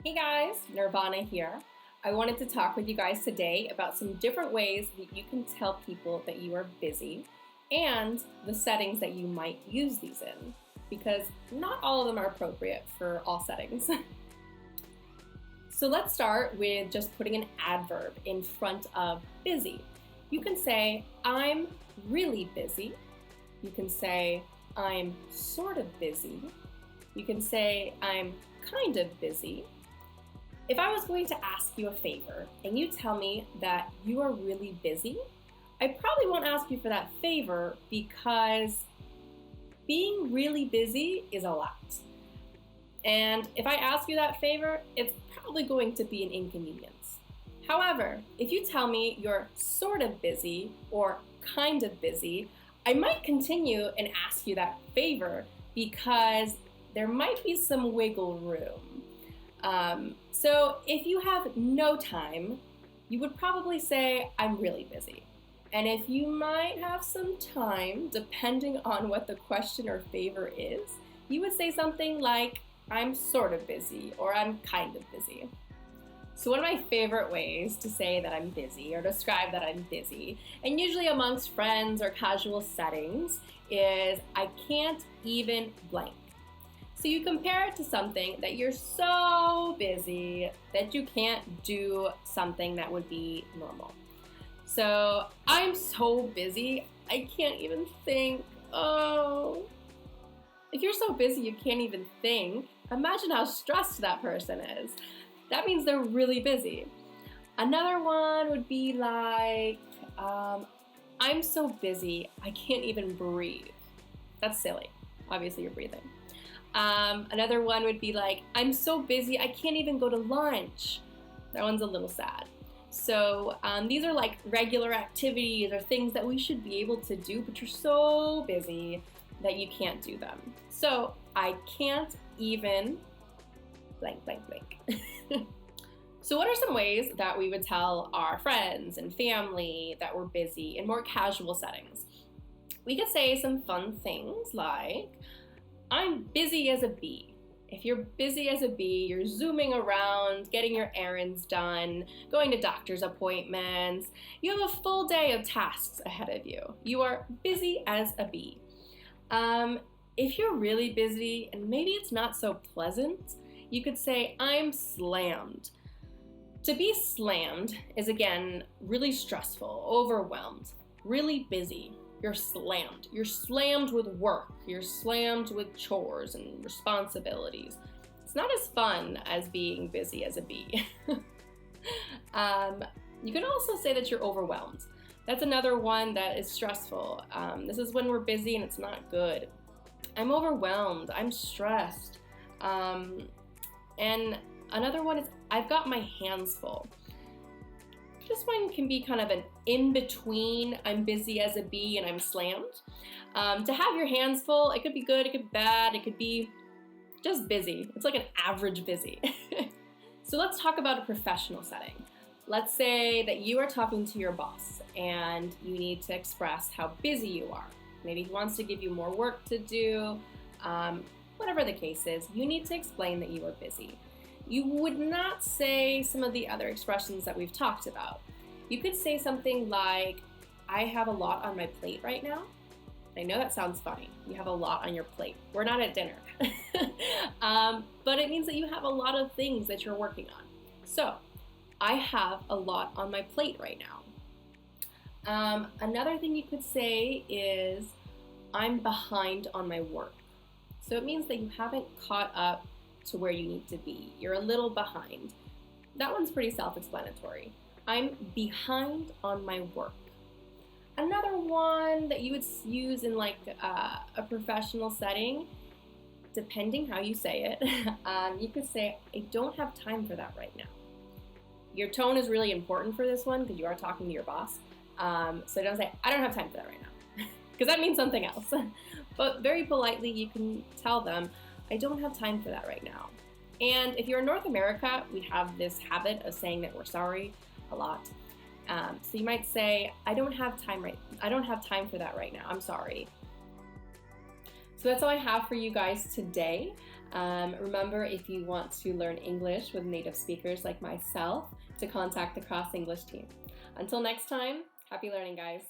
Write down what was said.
Hey guys, Nirvana here. I wanted to talk with you guys today about some different ways that you can tell people that you are busy and the settings that you might use these in, because not all of them are appropriate for all settings. So let's start with just putting an adverb in front of busy. You can say, I'm really busy. You can say, I'm sort of busy. You can say, I'm kind of busy. If I was going to ask you a favor and you tell me that you are really busy, I probably won't ask you for that favor because being really busy is a lot. And if I ask you that favor, it's probably going to be an inconvenience. However, if you tell me you're sort of busy or kind of busy, I might continue and ask you that favor because there might be some wiggle room. So if you have no time, you would probably say, I'm really busy. And if you might have some time, depending on what the question or favor is, you would say something like, I'm sort of busy, or I'm kind of busy. So one of my favorite ways to say that I'm busy or describe that I'm busy, and usually amongst friends or casual settings, is I can't even blank. So you compare it to something that you're so busy that you can't do something that would be normal. So I'm so busy, I can't even think. Oh, if you're so busy you can't even think, imagine how stressed that person is. That means they're really busy. Another one would be like, I'm so busy, I can't even breathe. That's silly. Obviously you're breathing. Another one would be like, I'm so busy, I can't even go to lunch. That one's a little sad. So these are like regular activities or things that we should be able to do, but you're so busy that you can't do them. So I can't even blank, blank, blank. So what are some ways that we would tell our friends and family that we're busy in more casual settings? We could say some fun things like, I'm busy as a bee. If you're busy as a bee, you're zooming around, getting your errands done, going to doctor's appointments. You have a full day of tasks ahead of you. You are busy as a bee. If you're really busy and maybe it's not so pleasant, you could say, I'm slammed. To be slammed is, again, really stressful, overwhelmed, really busy. You're slammed. You're slammed with work. You're slammed with chores and responsibilities. It's not as fun as being busy as a bee. You can also say that you're overwhelmed. That's another one that is stressful. This is when we're busy and it's not good. I'm overwhelmed. I'm stressed. And another one is, I've got my hands full. This one can be kind of an in-between, I'm busy as a bee and I'm slammed. To have your hands full, it could be good, it could be bad, it could be just busy. It's like an average busy. So let's talk about a professional setting. Let's say that you are talking to your boss and you need to express how busy you are. Maybe he wants to give you more work to do. Whatever the case is, you need to explain that you are busy. You would not say some of the other expressions that we've talked about. You could say something like, I have a lot on my plate right now. I know that sounds funny. You have a lot on your plate. We're not at dinner. But it means that you have a lot of things that you're working on. So, I have a lot on my plate right now. Another thing you could say is, I'm behind on my work. So it means that you haven't caught up to where you need to be. You're a little behind. That one's pretty self-explanatory. I'm behind on my work. Another one that you would use in like a professional setting, depending how you say it, you could say, I don't have time for that right now. Your tone is really important for this one because you are talking to your boss. So don't say, I don't have time for that right now, because that means something else. But very politely, you can tell them, I don't have time for that right now. And if you're in North America, we have this habit of saying that we're sorry a lot. So you might say, I don't have time for that right now. I'm sorry. So that's all I have for you guys today. Remember, if you want to learn English with native speakers like myself, to contact the Cross English team. Until next time, happy learning, guys.